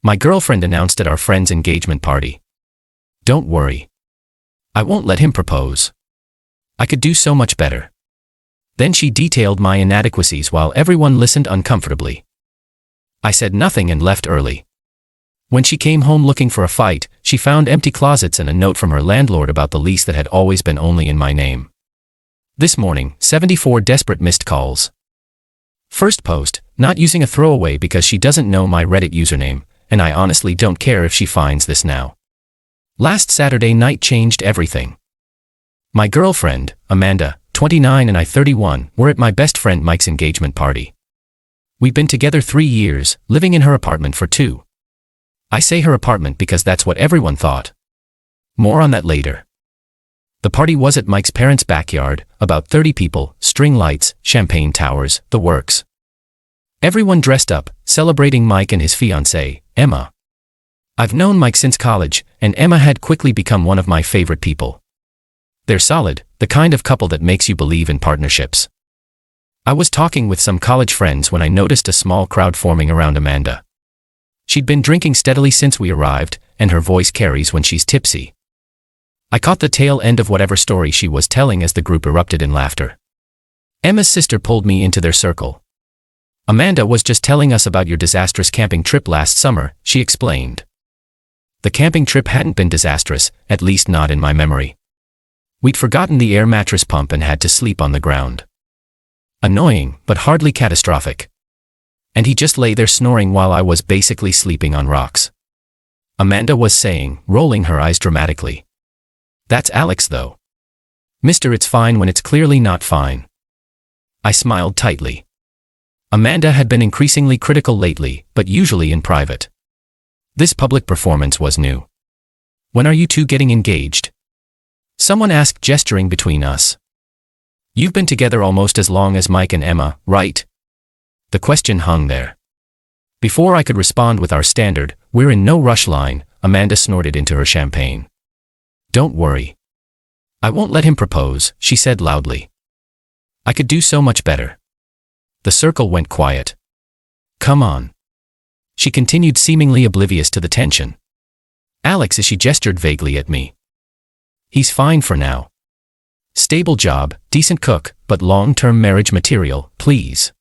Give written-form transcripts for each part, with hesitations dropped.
My girlfriend announced at our friend's engagement party. Don't worry. I won't let him propose. I could do so much better. Then she detailed my inadequacies while everyone listened uncomfortably. I said nothing and left early. When she came home looking for a fight, she found empty closets and a note from her landlord about the lease that had always been only in my name. This morning, 74 desperate missed calls. First post, not using a throwaway because she doesn't know my Reddit username, and I honestly don't care if she finds this now. Last Saturday night changed everything. My girlfriend, Amanda, 29 and I 31, were at my best friend Mike's engagement party. We'd been together 3 years, living in her apartment for 2. I say her apartment because that's what everyone thought. More on that later. The party was at Mike's parents' backyard, about 30 people, string lights, champagne towers, the works. Everyone dressed up, celebrating Mike and his fiancée, Emma. I've known Mike since college, and Emma had quickly become one of my favorite people. They're solid, the kind of couple that makes you believe in partnerships. I was talking with some college friends when I noticed a small crowd forming around Amanda. She'd been drinking steadily since we arrived, and her voice carries when she's tipsy. I caught the tail end of whatever story she was telling as the group erupted in laughter. Emma's sister pulled me into their circle. Amanda was just telling us about your disastrous camping trip last summer, she explained. The camping trip hadn't been disastrous, at least not in my memory. We'd forgotten the air mattress pump and had to sleep on the ground. Annoying, but hardly catastrophic. And he just lay there snoring while I was basically sleeping on rocks. Amanda was saying, rolling her eyes dramatically. That's Alex though. Mister, it's fine when it's clearly not fine. I smiled tightly. Amanda had been increasingly critical lately, but usually in private. This public performance was new. When are you two getting engaged? Someone asked, gesturing between us. You've been together almost as long as Mike and Emma, right? The question hung there. Before I could respond with our standard, we're in no rush line, Amanda snorted into her champagne. Don't worry. I won't let him propose, she said loudly. I could do so much better. The circle went quiet. Come on. She continued, seemingly oblivious to the tension. Alex, as she gestured vaguely at me. He's fine for now. Stable job, decent cook, but long-term marriage material, please.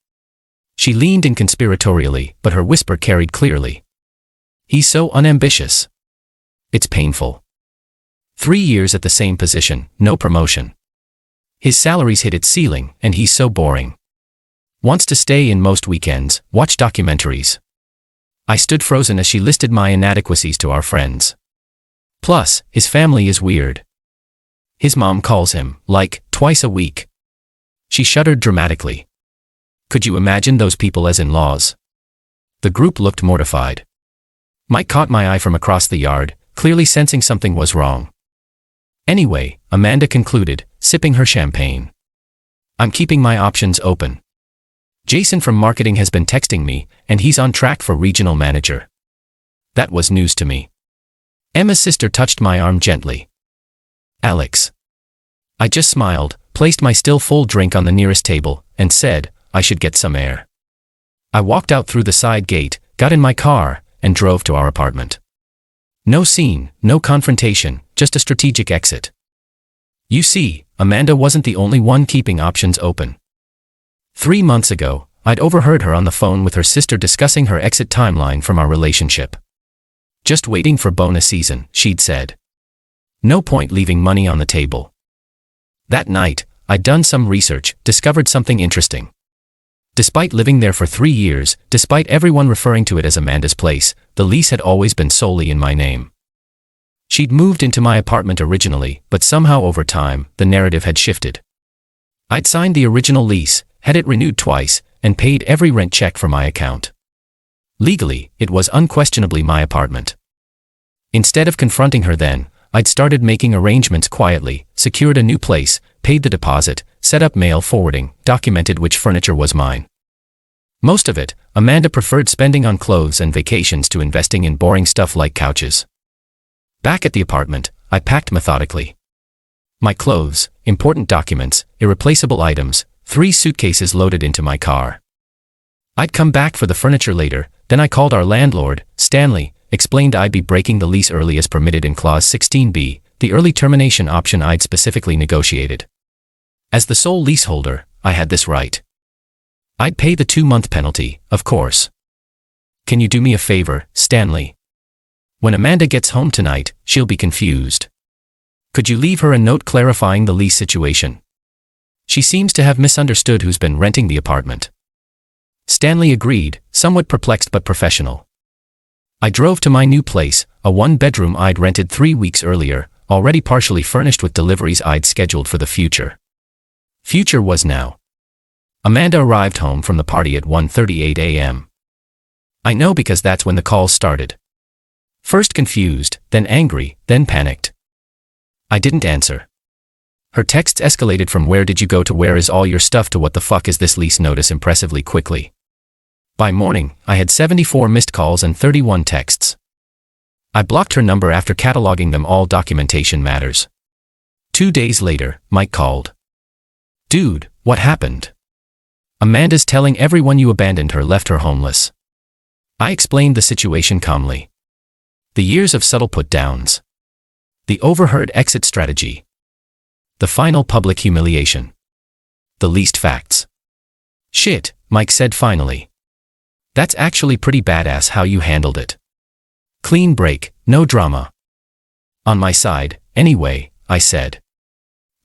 She leaned in conspiratorially, but her whisper carried clearly. He's so unambitious. It's painful. 3 years at the same position, no promotion. His salary's hit its ceiling, and he's so boring. Wants to stay in most weekends, watch documentaries. I stood frozen as she listed my inadequacies to our friends. Plus, his family is weird. His mom calls him, like, twice a week. She shuddered dramatically. Could you imagine those people as in-laws? The group looked mortified. Mike caught my eye from across the yard, clearly sensing something was wrong. Anyway, Amanda concluded, sipping her champagne. I'm keeping my options open. Jason from marketing has been texting me, and he's on track for regional manager. That was news to me. Emma's sister touched my arm gently. Alex. I just smiled, placed my still full drink on the nearest table, and said, I should get some air. I walked out through the side gate, got in my car, and drove to our apartment. No scene, no confrontation, just a strategic exit. You see, Amanda wasn't the only one keeping options open. 3 months ago, I'd overheard her on the phone with her sister discussing her exit timeline from our relationship. Just waiting for bonus season, she'd said. No point leaving money on the table. That night, I'd done some research, discovered something interesting. Despite living there for 3 years, despite everyone referring to it as Amanda's place, the lease had always been solely in my name. She'd moved into my apartment originally, but somehow over time, the narrative had shifted. I'd signed the original lease, had it renewed twice, and paid every rent check for my account. Legally, it was unquestionably my apartment. Instead of confronting her then, I'd started making arrangements quietly, secured a new place, paid the deposit, set up mail forwarding, documented which furniture was mine. Most of it, Amanda preferred spending on clothes and vacations to investing in boring stuff like couches. Back at the apartment, I packed methodically. My clothes, important documents, irreplaceable items, 3 suitcases loaded into my car. I'd come back for the furniture later, then I called our landlord, Stanley, explained I'd be breaking the lease early as permitted in Clause 16b, the early termination option I'd specifically negotiated. As the sole leaseholder, I had this right. I'd pay the 2-month penalty, of course. Can you do me a favor, Stanley? When Amanda gets home tonight, she'll be confused. Could you leave her a note clarifying the lease situation? She seems to have misunderstood who's been renting the apartment. Stanley agreed, somewhat perplexed but professional. I drove to my new place, a 1-bedroom I'd rented 3 weeks earlier, already partially furnished with deliveries I'd scheduled for the future. Future was now. Amanda arrived home from the party at 1:38 a.m. I know because that's when the calls started. First confused, then angry, then panicked. I didn't answer. Her texts escalated from "where did you go" to "where is all your stuff" to "what the fuck is this lease notice" impressively quickly. By morning, I had 74 missed calls and 31 texts. I blocked her number after cataloging them all documentation matters. 2 days later, Mike called. "Dude, what happened? Amanda's telling everyone you abandoned her, left her homeless." I explained the situation calmly. The years of subtle put-downs. The overheard exit strategy. The final public humiliation. The least facts. "Shit," Mike said finally. "That's actually pretty badass how you handled it. Clean break, no drama." "On my side, anyway," I said.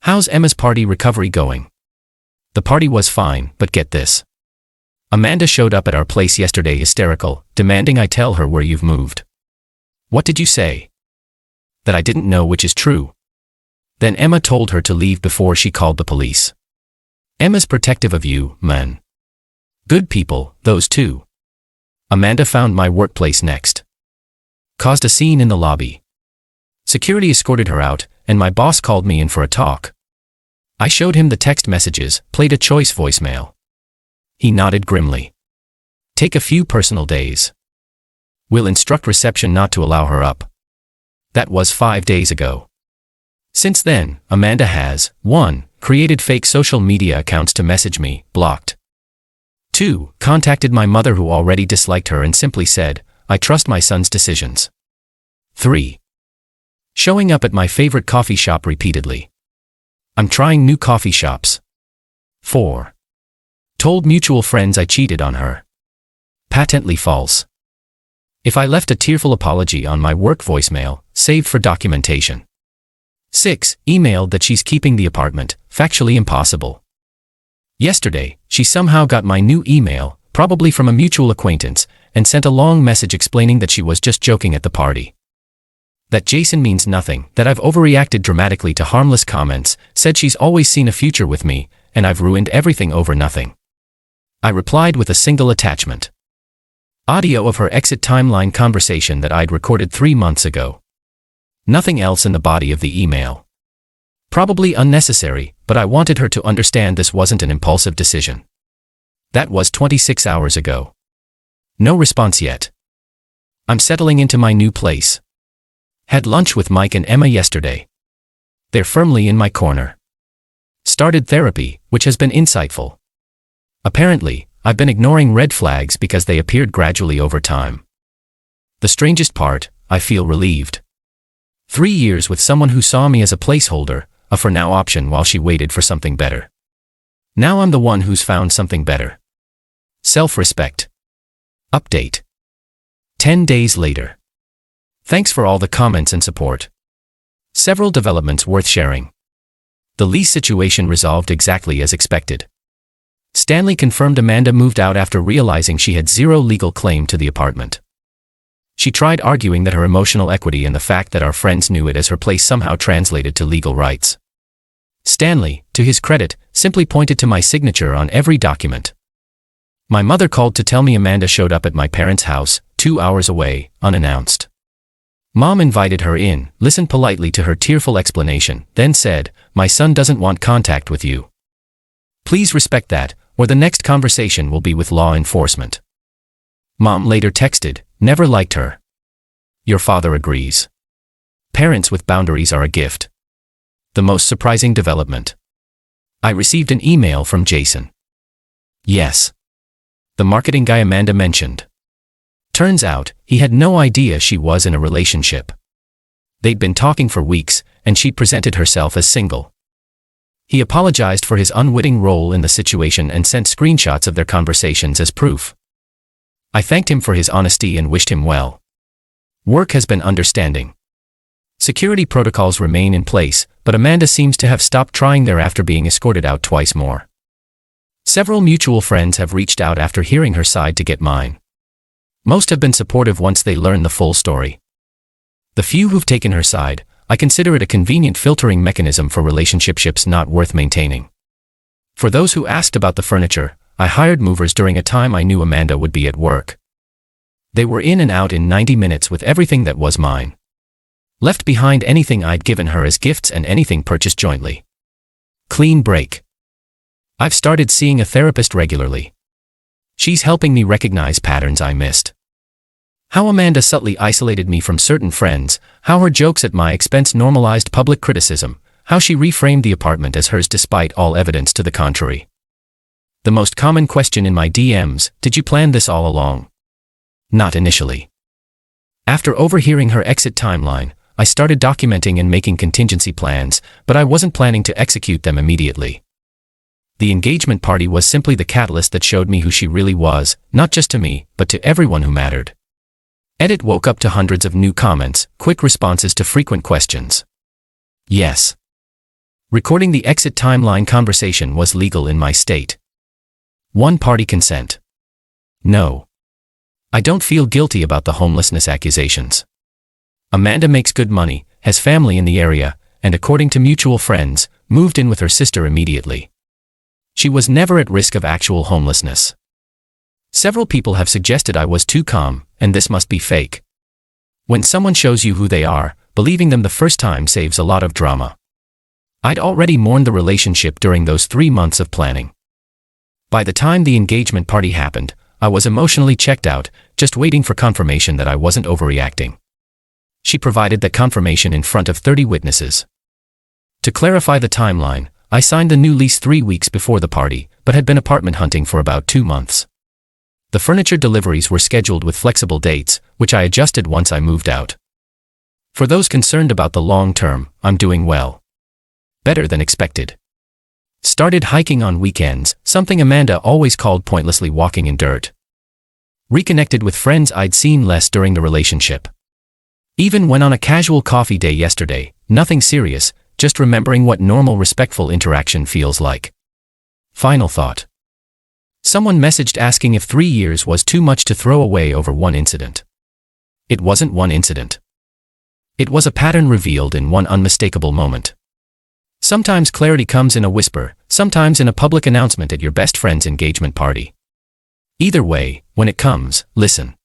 "How's Emma's party recovery going?" "The party was fine, but get this. Amanda showed up at our place yesterday hysterical, demanding I tell her where you've moved." "What did you say?" "That I didn't know, which is true." Then Emma told her to leave before she called the police. Emma's protective of you, man. Good people, those two. Amanda found my workplace next. Caused a scene in the lobby. Security escorted her out, and my boss called me in for a talk. I showed him the text messages, played a choice voicemail. He nodded grimly. "Take a few personal days. We'll instruct reception not to allow her up." That was 5 days ago. Since then, Amanda has, 1. Created fake social media accounts to message me, blocked. 2. Contacted my mother, who already disliked her, and simply said, "I trust my son's decisions." 3. Showing up at my favorite coffee shop repeatedly. I'm trying new coffee shops. 4. Told mutual friends I cheated on her. Patently false. If I left a tearful apology on my work voicemail, saved for documentation. 6. Emailed that she's keeping the apartment, factually impossible. Yesterday, she somehow got my new email, probably from a mutual acquaintance, and sent a long message explaining that she was just joking at the party. That Jason means nothing, that I've overreacted dramatically to harmless comments, said she's always seen a future with me, and I've ruined everything over nothing. I replied with a single attachment. Audio of her exit timeline conversation that I'd recorded 3 months ago. Nothing else in the body of the email. Probably unnecessary, but I wanted her to understand this wasn't an impulsive decision. That was 26 hours ago. No response yet. I'm settling into my new place. Had lunch with Mike and Emma yesterday. They're firmly in my corner. Started therapy, which has been insightful. Apparently, I've been ignoring red flags because they appeared gradually over time. The strangest part, I feel relieved. 3 years with someone who saw me as a placeholder, a for now option while she waited for something better. Now I'm the one who's found something better. Self-respect. Update. 10 days later. Thanks for all the comments and support. Several developments worth sharing. The lease situation resolved exactly as expected. Stanley confirmed Amanda moved out after realizing she had zero legal claim to the apartment. She tried arguing that her emotional equity and the fact that our friends knew it as her place somehow translated to legal rights. Stanley, to his credit, simply pointed to my signature on every document. My mother called to tell me Amanda showed up at my parents' house, 2 hours away, unannounced. Mom invited her in, listened politely to her tearful explanation, then said, "My son doesn't want contact with you. Please respect that, or the next conversation will be with law enforcement." Mom later texted, "Never liked her. Your father agrees. Parents with boundaries are a gift." The most surprising development. I received an email from Jason. Yes. The marketing guy Amanda mentioned. Turns out, he had no idea she was in a relationship. They'd been talking for weeks, and she'd presented herself as single. He apologized for his unwitting role in the situation and sent screenshots of their conversations as proof. I thanked him for his honesty and wished him well. Work has been understanding. Security protocols remain in place, but Amanda seems to have stopped trying thereafter, being escorted out twice more. Several mutual friends have reached out after hearing her side to get mine. Most have been supportive once they learn the full story. The few who've taken her side, I consider it a convenient filtering mechanism for relationships not worth maintaining. For those who asked about the furniture, I hired movers during a time I knew Amanda would be at work. They were in and out in 90 minutes with everything that was mine. Left behind anything I'd given her as gifts and anything purchased jointly. Clean break. I've started seeing a therapist regularly. She's helping me recognize patterns I missed. How Amanda subtly isolated me from certain friends, how her jokes at my expense normalized public criticism, how she reframed the apartment as hers despite all evidence to the contrary. The most common question in my DMs, did you plan this all along? Not initially. After overhearing her exit timeline, I started documenting and making contingency plans, but I wasn't planning to execute them immediately. The engagement party was simply the catalyst that showed me who she really was, not just to me, but to everyone who mattered. Edit woke up to hundreds of new comments, quick responses to frequent questions. Yes. Recording the exit timeline conversation was legal in my state. One-party consent. No. I don't feel guilty about the homelessness accusations. Amanda makes good money, has family in the area, and according to mutual friends, moved in with her sister immediately. She was never at risk of actual homelessness. Several people have suggested I was too calm, and this must be fake. When someone shows you who they are, believing them the first time saves a lot of drama. I'd already mourned the relationship during those 3 months of planning. By the time the engagement party happened, I was emotionally checked out, just waiting for confirmation that I wasn't overreacting. She provided that confirmation in front of 30 witnesses. To clarify the timeline, I signed the new lease 3 weeks before the party, but had been apartment hunting for about 2 months. The furniture deliveries were scheduled with flexible dates, which I adjusted once I moved out. For those concerned about the long term, I'm doing well. Better than expected. Started hiking on weekends, something Amanda always called pointlessly walking in dirt. Reconnected with friends I'd seen less during the relationship. Even went on a casual coffee day yesterday, nothing serious, just remembering what normal respectful interaction feels like. Final thought. Someone messaged asking if 3 years was too much to throw away over one incident. It wasn't one incident. It was a pattern revealed in one unmistakable moment. Sometimes clarity comes in a whisper, sometimes in a public announcement at your best friend's engagement party. Either way, when it comes, listen.